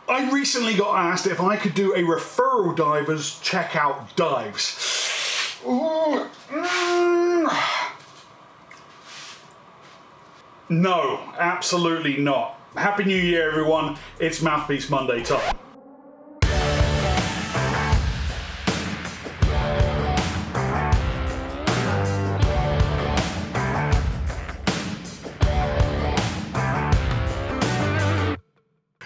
I recently got asked if I could do a referral divers checkout dives. No, absolutely not. Happy New Year, everyone. It's Mouthpiece Monday time.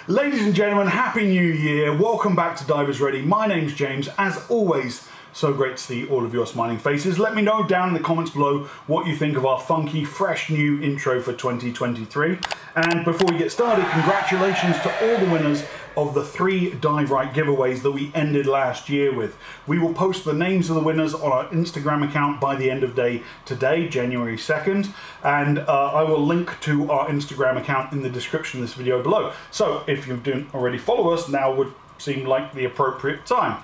Ladies and gentlemen, Happy New Year. Welcome back to Divers Ready. My name's James. As always, so great to see all of your smiling faces. Let me know down in the comments below what you think of our funky, fresh new intro for 2023. And before we get started, congratulations to all the winners of the 3 Dive Right giveaways that we ended last year with. We will post the names of the winners on our Instagram account by the end of day today, January 2nd, and I will link to our Instagram account in the description of this video below. So if you didn't already follow us, now would seem like the appropriate time.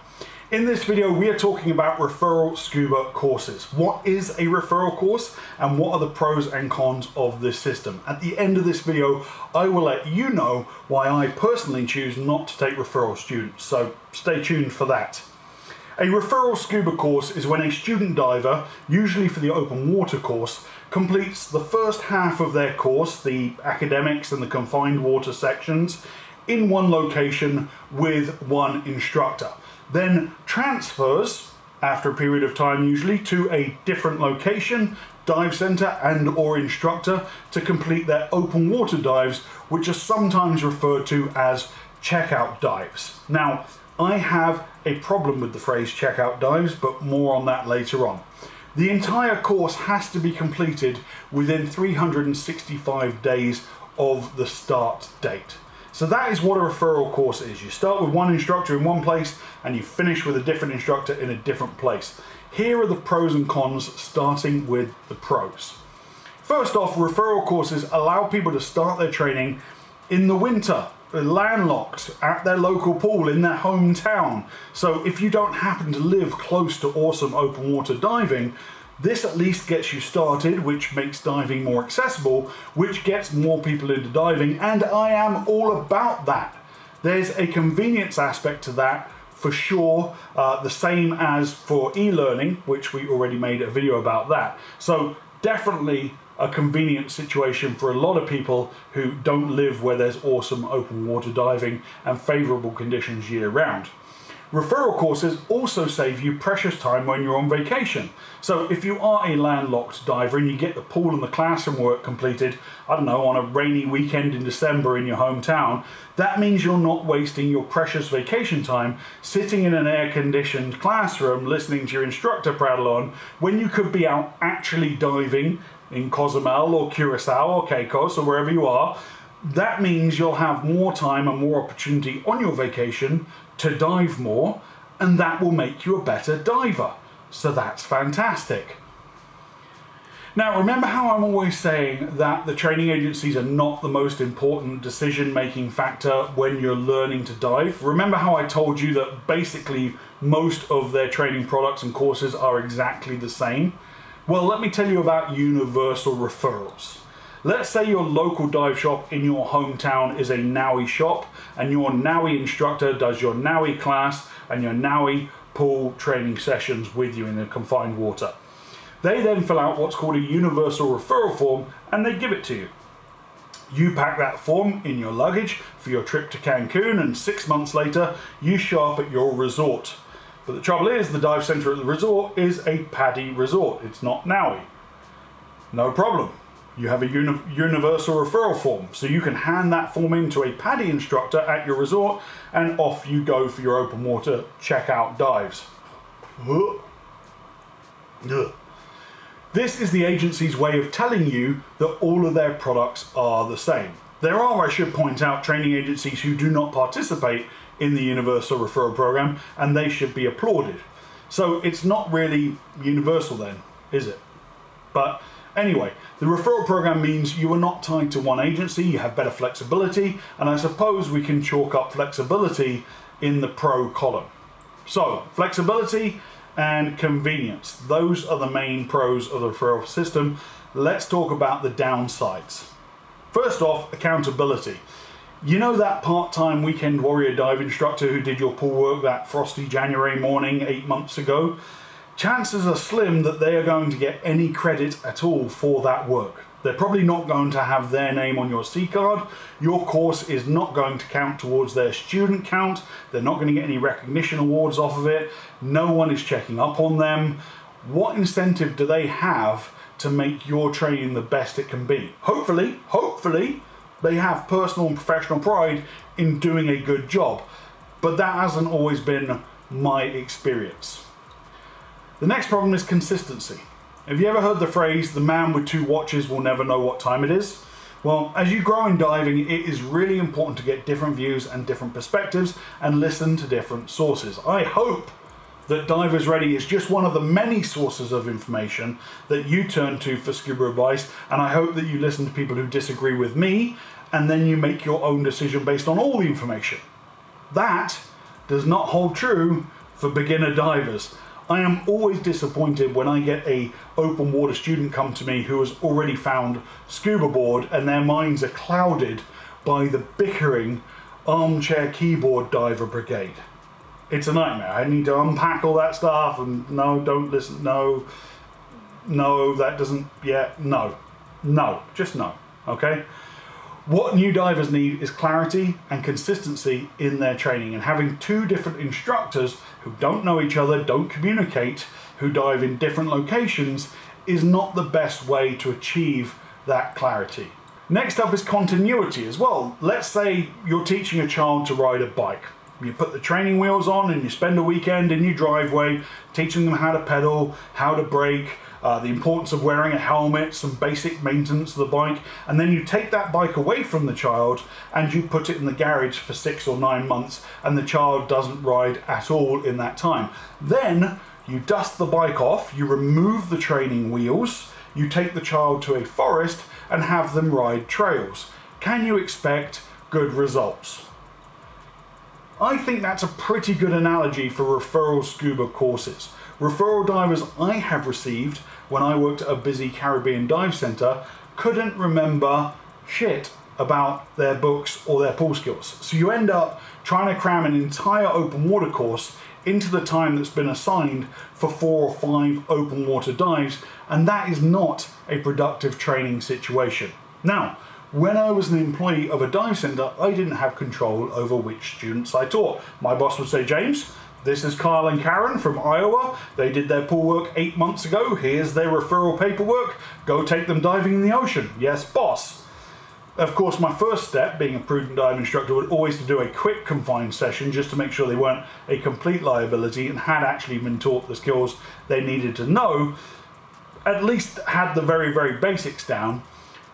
In this video, we are talking about Referral Scuba courses. What is a referral course and what are the pros and cons of this system? At the end of this video, I will let you know why I personally choose not to take referral students, so stay tuned for that. A Referral Scuba course is when a student diver, usually for the open water course, completes the first half of their course, the academics and the confined water sections, in one location with one instructor. Then transfers, after a period of time usually, to a different location, dive center and or instructor to complete their open water dives, which are sometimes referred to as checkout dives. Now, I have a problem with the phrase checkout dives, but more on that later on. The entire course has to be completed within 365 days of the start date. So that is what a referral course is. You start with one instructor in one place and you finish with a different instructor in a different place. Here are the pros and cons, starting with the pros. First off, referral courses allow people to start their training in the winter, landlocked, at their local pool, in their hometown. So if you don't happen to live close to awesome open water diving, this at least gets you started, which makes diving more accessible, which gets more people into diving, and I am all about that. There's a convenience aspect to that for sure, the same as for e-learning, which we already made a video about that. So definitely a convenient situation for a lot of people who don't live where there's awesome open water diving and favorable conditions year round. Referral courses also save you precious time when you're on vacation. So if you are a landlocked diver and you get the pool and the classroom work completed, I don't know, on a rainy weekend in December in your hometown, that means you're not wasting your precious vacation time sitting in an air-conditioned classroom listening to your instructor prattle on when you could be out actually diving in Cozumel or Curacao or Caicos or wherever you are. That means you'll have more time and more opportunity on your vacation to dive more, and that will make you a better diver. So that's fantastic. Now, remember how I'm always saying that the training agencies are not the most important decision-making factor when you're learning to dive? Remember how I told you that basically most of their training products and courses are exactly the same? Well, let me tell you about universal referrals. Let's say your local dive shop in your hometown is a NAUI shop and your NAUI instructor does your NAUI class and your NAUI pool training sessions with you in the confined water. They then fill out what's called a universal referral form and they give it to you. You pack that form in your luggage for your trip to Cancun, and 6 months later you show up at your resort. But the trouble is, the dive center at the resort is a PADI resort. It's not NAUI. No problem. You have a universal referral form, so you can hand that form in to a PADI instructor at your resort and off you go for your open water checkout dives. This is the agency's way of telling you that all of their products are the same. There are, I should point out, training agencies who do not participate in the universal referral program, and they should be applauded. So it's not really universal then, is it? But anyway, the referral program means you are not tied to one agency, you have better flexibility, and I suppose we can chalk up flexibility in the pro column. So, flexibility and convenience, those are the main pros of the referral system. Let's talk about the downsides. First off, accountability. You know that part-time weekend warrior dive instructor who did your pool work that frosty January morning 8 months ago? Chances are slim that they are going to get any credit at all for that work. They're probably not going to have their name on your C card. Your course is not going to count towards their student count. They're not going to get any recognition awards off of it. No one is checking up on them. What incentive do they have to make your training the best it can be? Hopefully, they have personal and professional pride in doing a good job. But that hasn't always been my experience. The next problem is consistency. Have you ever heard the phrase, the man with two watches will never know what time it is? Well, as you grow in diving, it is really important to get different views and different perspectives and listen to different sources. I hope that Divers Ready is just one of the many sources of information that you turn to for scuba advice, and I hope that you listen to people who disagree with me, and then you make your own decision based on all the information. That does not hold true for beginner divers. I am always disappointed when I get a open water student come to me who has already found scuba board and their minds are clouded by the bickering armchair keyboard diver brigade. It's a nightmare. I need to unpack all that stuff and no, don't listen, no, that doesn't, no, just no, okay? What new divers need is clarity and consistency in their training, and having two different instructors who don't know each other, don't communicate, who dive in different locations is not the best way to achieve that clarity. Next up is continuity as well. Let's say you're teaching a child to ride a bike. You put the training wheels on and you spend a weekend in your driveway teaching them how to pedal, how to brake, the importance of wearing a helmet, some basic maintenance of the bike, and then you take that bike away from the child and you put it in the garage for 6 or 9 months and the child doesn't ride at all in that time. Then you dust the bike off, you remove the training wheels, you take the child to a forest and have them ride trails. Can you expect good results? I think that's a pretty good analogy for referral scuba courses. Referral divers I have received when I worked at a busy Caribbean dive centre couldn't remember shit about their books or their pool skills. So you end up trying to cram an entire open water course into the time that's been assigned for 4 or 5 open water dives, and that is not a productive training situation. Now, when I was an employee of a dive centre, I didn't have control over which students I taught. My boss would say, James, this is Kyle and Karen from Iowa. They did their pool work 8 months ago. Here's their referral paperwork. Go take them diving in the ocean. Yes, boss. Of course, my first step, being a prudent dive instructor, would always to do a quick confined session just to make sure they weren't a complete liability and had actually been taught the skills they needed to know, at least had the very, very basics down.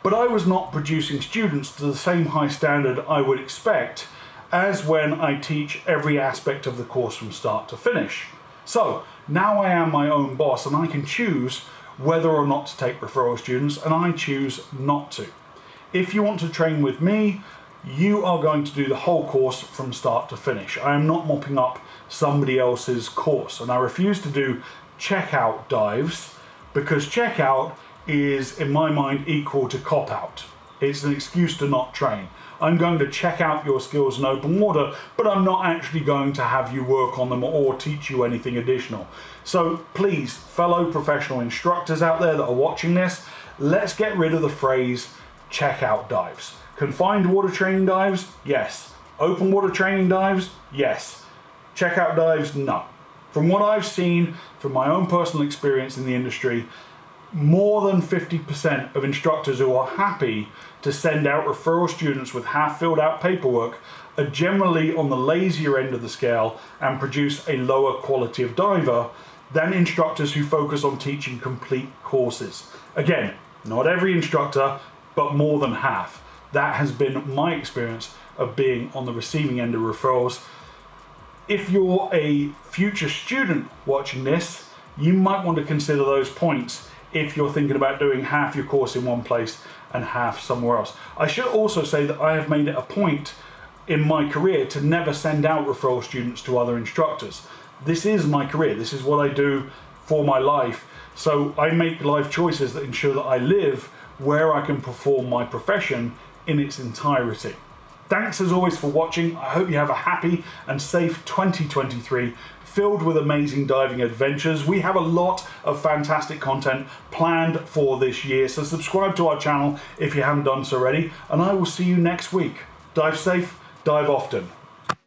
But I was not producing students to the same high standard I would expect as when I teach every aspect of the course from start to finish. So now I am my own boss and I can choose whether or not to take referral students, and I choose not to. If you want to train with me, you are going to do the whole course from start to finish. I am not mopping up somebody else's course, and I refuse to do checkout dives because checkout is, in my mind, equal to cop-out. It's an excuse to not train. I'm going to check out your skills in open water, but I'm not actually going to have you work on them or teach you anything additional. So please, fellow professional instructors out there that are watching this, let's get rid of the phrase checkout dives. Confined water training dives, yes. Open water training dives, yes. Checkout dives, no. From what I've seen, from my own personal experience in the industry, more than 50% of instructors who are happy to send out referral students with half filled out paperwork are generally on the lazier end of the scale and produce a lower quality of diver than instructors who focus on teaching complete courses. Again, not every instructor, but more than half. That has been my experience of being on the receiving end of referrals. If you're a future student watching this, you might want to consider those points if you're thinking about doing half your course in one place and half somewhere else. I should also say that I have made it a point in my career to never send out referral students to other instructors. This is my career. This is what I do for my life. So I make life choices that ensure that I live where I can perform my profession in its entirety. thanks as always for watching. I hope you have a happy and safe 2023 filled with amazing diving adventures. We have a lot of fantastic content planned for this year, so subscribe to our channel if you haven't done so already, and I will see you next week. Dive safe, dive often.